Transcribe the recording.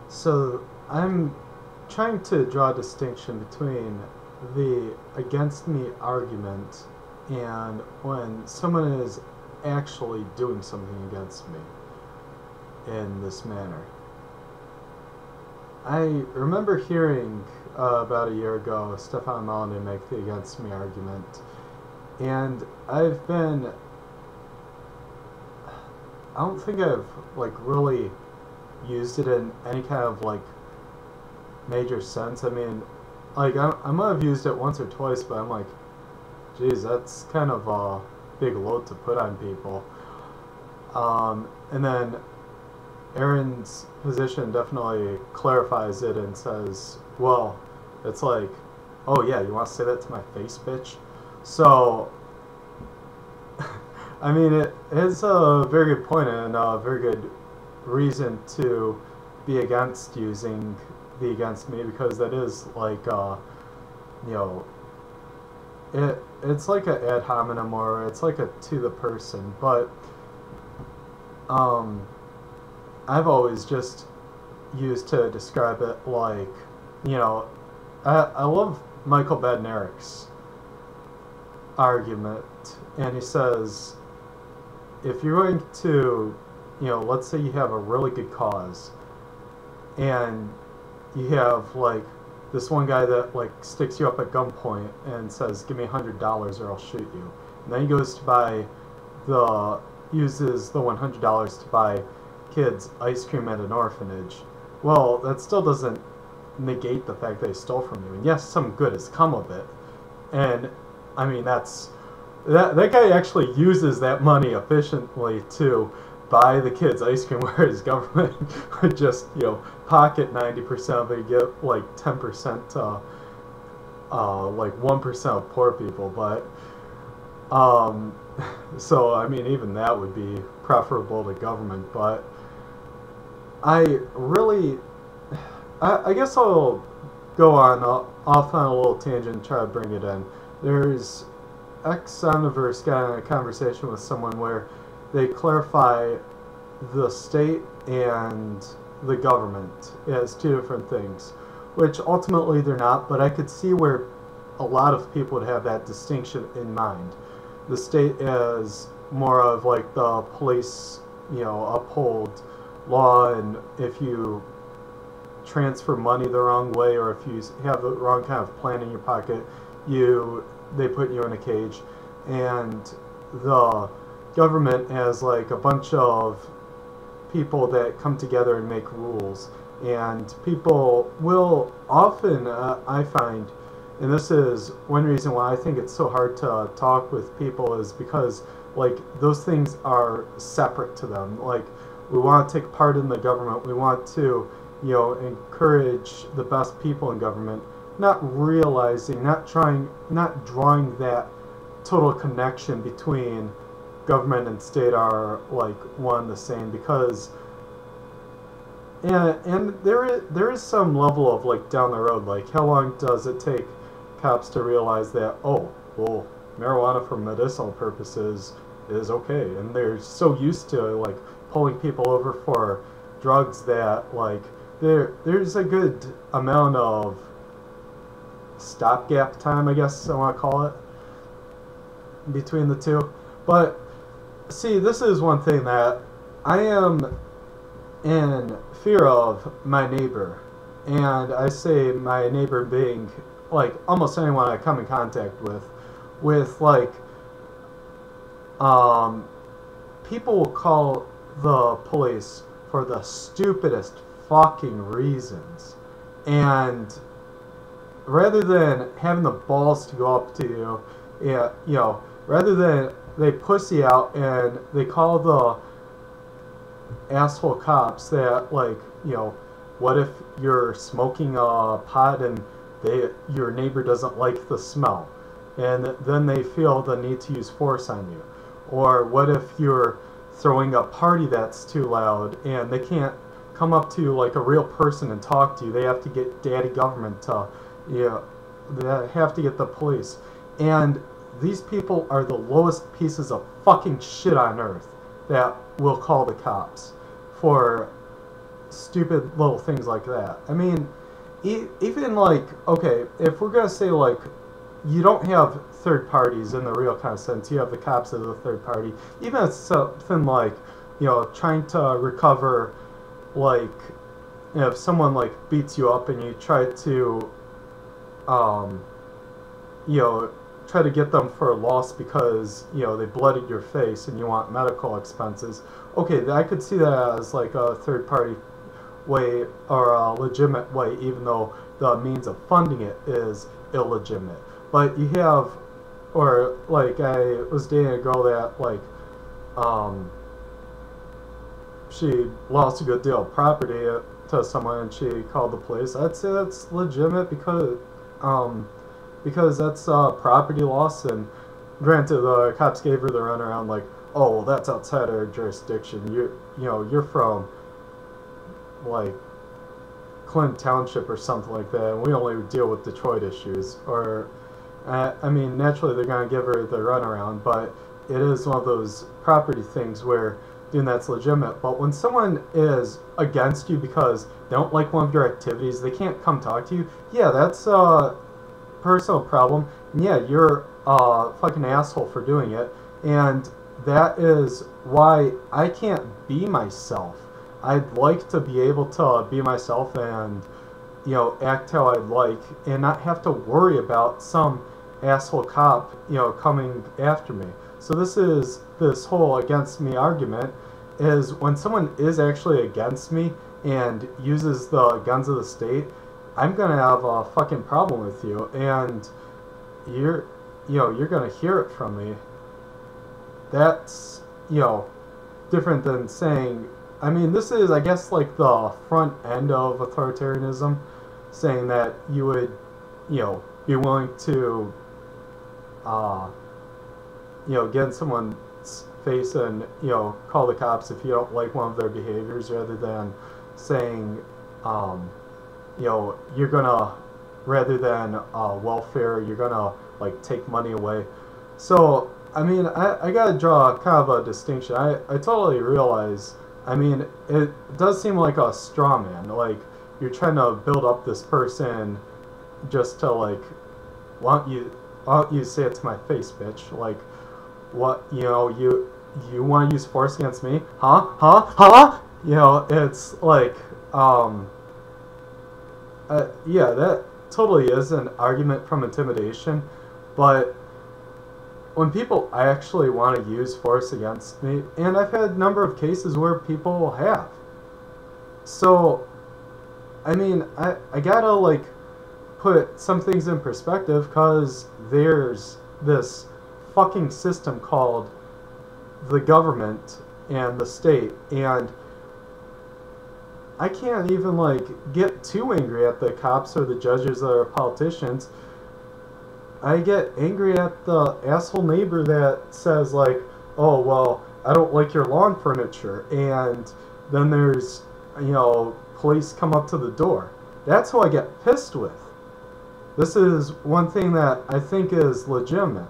So I'm trying to draw a distinction between the against me argument and when someone is actually doing something against me in this manner. I remember hearing about a year ago Stefan Molyneux make the against me argument, and I don't think I've like really used it in any kind of like major sense. I mean, like I might have used it once or twice, but I'm like, geez, that's kind of a big load to put on people. And then Aaron's position definitely clarifies it and says, well, it's like, oh yeah, you want to say that to my face, bitch? So, I mean, it is a very good point and a very good reason to be against using the against me, because that is like, you know, it's like a ad hominem, or it's like a to the person, but um, I've always just used to describe it like, you know, I love Michael Badnarek's argument, and he says, if you're going to, you know, let's say you have a really good cause, and you have like this one guy that like sticks you up at gunpoint and says, "Give me $100 or I'll shoot you," and then he goes to uses the $100 to buy kids ice cream at an orphanage. Well, that still doesn't negate the fact that he stole from you, and yes, some good has come of it. And I mean, that guy actually uses that money efficiently to buy the kids ice cream, whereas government would just, you know, pocket 90% of it, get like 10%, like 1% of poor people. But so I mean, even that would be preferable to government. But I really, I guess I'll go on off on a little tangent and try to bring it in. There's X Universe got in a conversation with someone where they clarify the state and the government as two different things, which ultimately they're not, but I could see where a lot of people would have that distinction in mind. The state is more of like the police, you know, uphold law, and if you transfer money the wrong way, or if you have the wrong kind of plan in your pocket, they put you in a cage. And the government has like a bunch of people that come together and make rules, and people will often, I find, and this is one reason why I think it's so hard to talk with people, is because like those things are separate to them. Like, we want to take part in the government, we want to, you know, encourage the best people in government, not realizing, not drawing that total connection between government and state are like one the same, because and there is some level of like down the road, like how long does it take cops to realize that, oh well, marijuana for medicinal purposes is okay, and they're so used to like pulling people over for drugs that like there's a good amount of stopgap time, I guess I want to call it, between the two. But see, this is one thing that I am in fear of my neighbor, and I say my neighbor being like almost anyone I come in contact with like people will call the police for the stupidest fucking reasons, and rather than having the balls to go up to you, yeah, you know, rather than they pussy out and they call the asshole cops that, like, you know, what if you're smoking a pot and your neighbor doesn't like the smell, and then they feel the need to use force on you, or what if you're throwing a party that's too loud and they can't come up to you like a real person and talk to you, they have to get daddy government to, you know, they have to get the police. And these people are the lowest pieces of fucking shit on earth that will call the cops for stupid little things like that. I mean, even like, okay, if we're gonna say like, you don't have third parties in the real kind of sense, you have the cops as a third party. Even if something like, trying to recover, like, if someone like beats you up and you try to, um, try to get them for a loss because they bloodied your face and you want medical expenses. Okay, I could see that as like a third party way or a legitimate way, even though the means of funding it is illegitimate. But you have, or like I was dating a girl that like she lost a good deal of property to someone and she called the police. I'd say that's legitimate because that's property loss, and granted the cops gave her the runaround like, oh well, that's outside our jurisdiction. You're from like Clinton Township or something like that, and we only deal with Detroit issues. Or I mean, naturally they're gonna give her the runaround, but it is one of those property things where doing that's legitimate. But when someone is against you because they don't like one of your activities, they can't come talk to you. Yeah, that's a personal problem. And yeah, you're a fucking asshole for doing it. And that is why I can't be myself. I'd like to be able to be myself and, act how I'd like and not have to worry about some asshole cop, coming after me. So this whole against me argument is when someone is actually against me and uses the guns of the state, I'm gonna have a fucking problem with you, and you're gonna hear it from me. That's, different than saying, I mean, this is, I guess, like the front end of authoritarianism, saying that you would, be willing to, get in someone's face and, call the cops if you don't like one of their behaviors, rather than saying, you're gonna, rather than welfare, you're gonna, like, take money away. So, I mean, I gotta draw kind of a distinction. I totally realize, I mean, it does seem like a straw man. Like, you're trying to build up this person just to, like, why don't you say it to my face, bitch? Like, what, you want to use force against me? Huh? It's like, yeah, that totally is an argument from intimidation, but when people actually want to use force against me, and I've had a number of cases where people have. So, I mean, I gotta, like, put some things in perspective, because there's this fucking system called the government and the state, and I can't even, like, get too angry at the cops or the judges or politicians. I get angry at the asshole neighbor that says, like, oh, well, I don't like your lawn furniture, and then there's, police come up to the door. That's who I get pissed with. This is one thing that I think is legitimate.